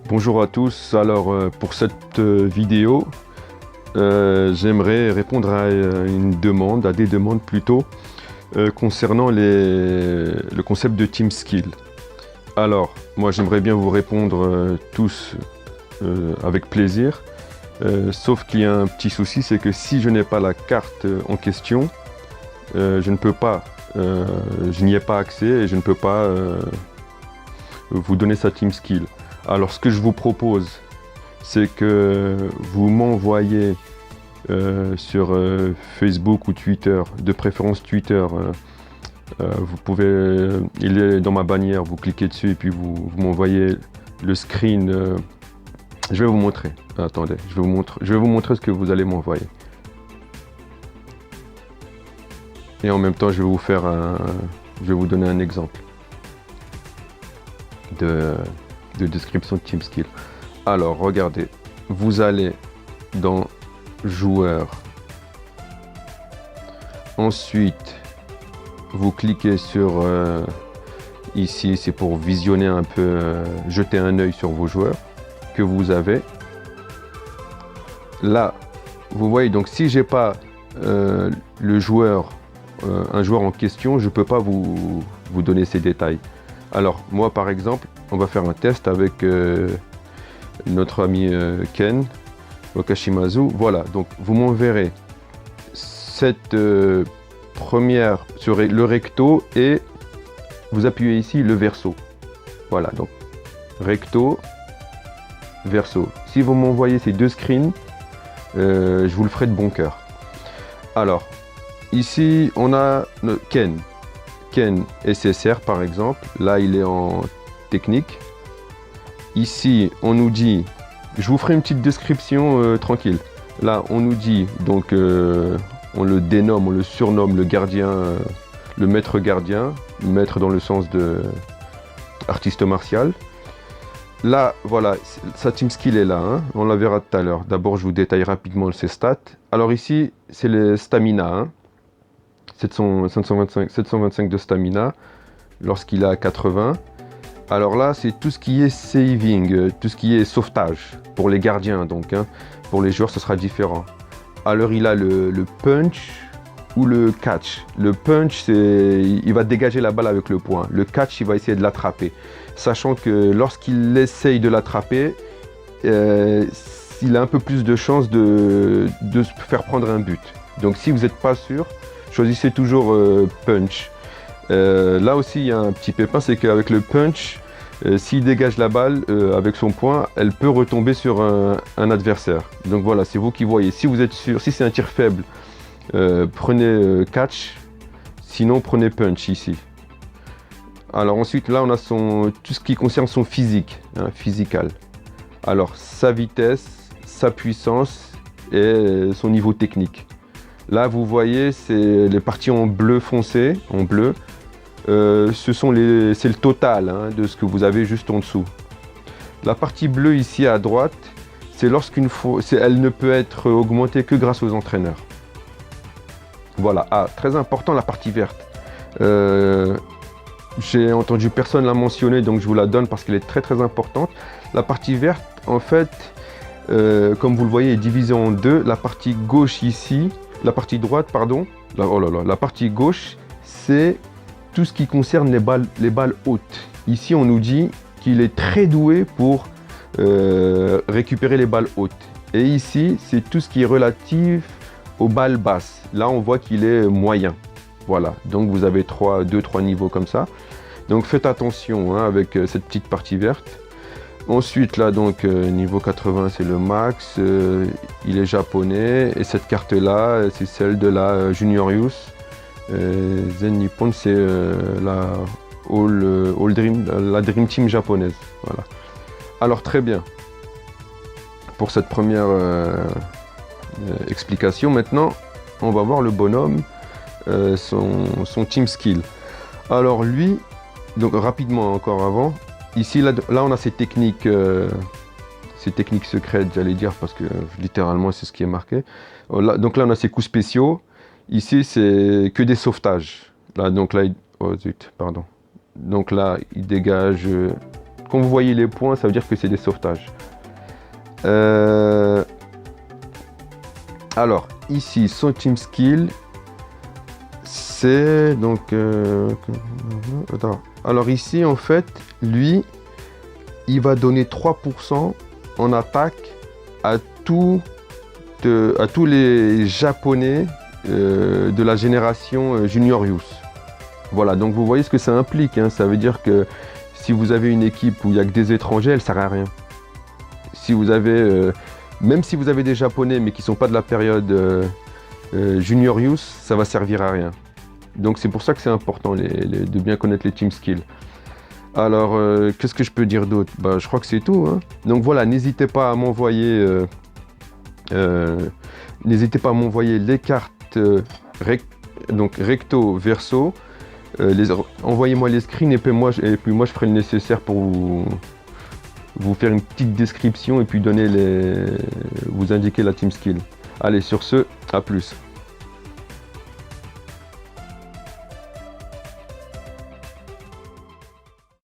Bonjour à tous. Alors pour cette vidéo, j'aimerais répondre à à des demandes plutôt, concernant le concept de Team Skill. Alors, moi j'aimerais bien vous répondre tous avec plaisir, sauf qu'il y a un petit souci, c'est que si je n'ai pas la carte en question, je ne peux pas, je n'y ai pas accès et je ne peux pas vous donner sa Team Skill. Alors ce que je vous propose, c'est que vous m'envoyez sur Facebook ou Twitter, de préférence Twitter, vous pouvez, il est dans ma bannière, vous cliquez dessus et puis vous m'envoyez le screen. Je vais vous montrer, attendez, je vais vous montrer ce que vous allez m'envoyer. Et en même temps, je vais vous donner un exemple de description de Team Skill. Alors, regardez, vous allez dans Joueurs. Ensuite, vous cliquez sur ici, c'est pour visionner un peu, jeter un œil sur vos joueurs que vous avez. Là, vous voyez, donc si j'ai pas le joueur, un joueur en question, je peux pas vous donner ces détails. Alors, moi, par exemple, on va faire un test avec notre ami Ken Wakashimazu. Voilà, donc vous m'enverrez cette première sur le recto et vous appuyez ici le verso. Voilà, donc recto, verso. Si vous m'envoyez ces deux screens, je vous le ferai de bon cœur. Alors, ici, on a Ken SSR par exemple. Là, il est en technique. Ici, on nous dit, je vous ferai une petite description tranquille. Là, on nous dit, donc, on le dénomme, on le surnomme le gardien, le maître gardien, maître dans le sens de artiste martial. Là, voilà, sa team skill est là, hein, on la verra tout à l'heure. D'abord, je vous détaille rapidement ses stats. Alors ici, c'est le stamina, hein, 725 de stamina lorsqu'il a 80. Alors là, c'est tout ce qui est saving, tout ce qui est sauvetage pour les gardiens, donc, hein. Pour les joueurs, ce sera différent. Alors il a le punch ou le catch. Le punch, il va dégager la balle avec le poing. Le catch, il va essayer de l'attraper. Sachant que lorsqu'il essaye de l'attraper, il a un peu plus de chances de se faire prendre un but. Donc si vous n'êtes pas sûr, choisissez toujours punch. Là aussi, il y a un petit pépin, c'est qu'avec le punch, s'il dégage la balle avec son poing, elle peut retomber sur un adversaire. Donc voilà, c'est vous qui voyez. Si vous êtes sûr, si c'est un tir faible, prenez catch, sinon prenez punch ici. Alors ensuite, là, on a tout ce qui concerne son physique, hein, physical. Alors, sa vitesse, sa puissance et son niveau technique. Là, vous voyez, c'est les parties en bleu foncé, en bleu. C'est le total, hein, de ce que vous avez juste en dessous. La partie bleue ici à droite, c'est elle ne peut être augmentée que grâce aux entraîneurs. Voilà. Ah, très important, la partie verte. J'ai entendu personne la mentionner, donc je vous la donne parce qu'elle est très très importante. La partie verte, en fait, comme vous le voyez, est divisée en deux. La partie gauche ici, la partie droite, pardon. La partie gauche, c'est tout ce qui concerne les balles hautes. Ici, on nous dit qu'il est très doué pour récupérer les balles hautes. Et ici, c'est tout ce qui est relatif aux balles basses. Là, on voit qu'il est moyen. Voilà, donc vous avez 2-3 niveaux comme ça. Donc faites attention, hein, avec cette petite partie verte. Ensuite, là, donc, niveau 80, c'est le max. Il est japonais. Et cette carte-là, c'est celle de la Juniorius. Zen Nippon, c'est la Dream Team japonaise. Voilà. Alors, très bien. Pour cette première explication, maintenant, on va voir le bonhomme, son team skill. Alors, lui, donc rapidement encore avant, ici, là on a ces techniques secrètes, j'allais dire, parce que littéralement, c'est ce qui est marqué. Donc là, on a ces coups spéciaux. Ici, c'est que des sauvetages. Là, donc là, oh zut, pardon. Donc là, il dégage Quand vous voyez les points, ça veut dire que c'est des sauvetages. Alors, ici, son team skill, c'est donc... attends. Alors ici, en fait, lui, il va donner 3% en attaque à tous les Japonais de la génération Junior Youth. Voilà, donc vous voyez ce que ça implique, hein. Ça veut dire que si vous avez une équipe où il n'y a que des étrangers, elle ne sert à rien. Si vous avez, même si vous avez des Japonais mais qui ne sont pas de la période Junior Youth, ça va servir à rien. Donc c'est pour ça que c'est important de bien connaître les team skills. Alors, qu'est-ce que je peux dire d'autre? Bah, je crois que c'est tout, hein. Donc voilà, n'hésitez pas à m'envoyer les cartes donc recto, verso. Envoyez-moi les screens et puis moi je ferai le nécessaire pour vous faire une petite description et puis vous indiquer la team skill. Allez, sur ce, à plus.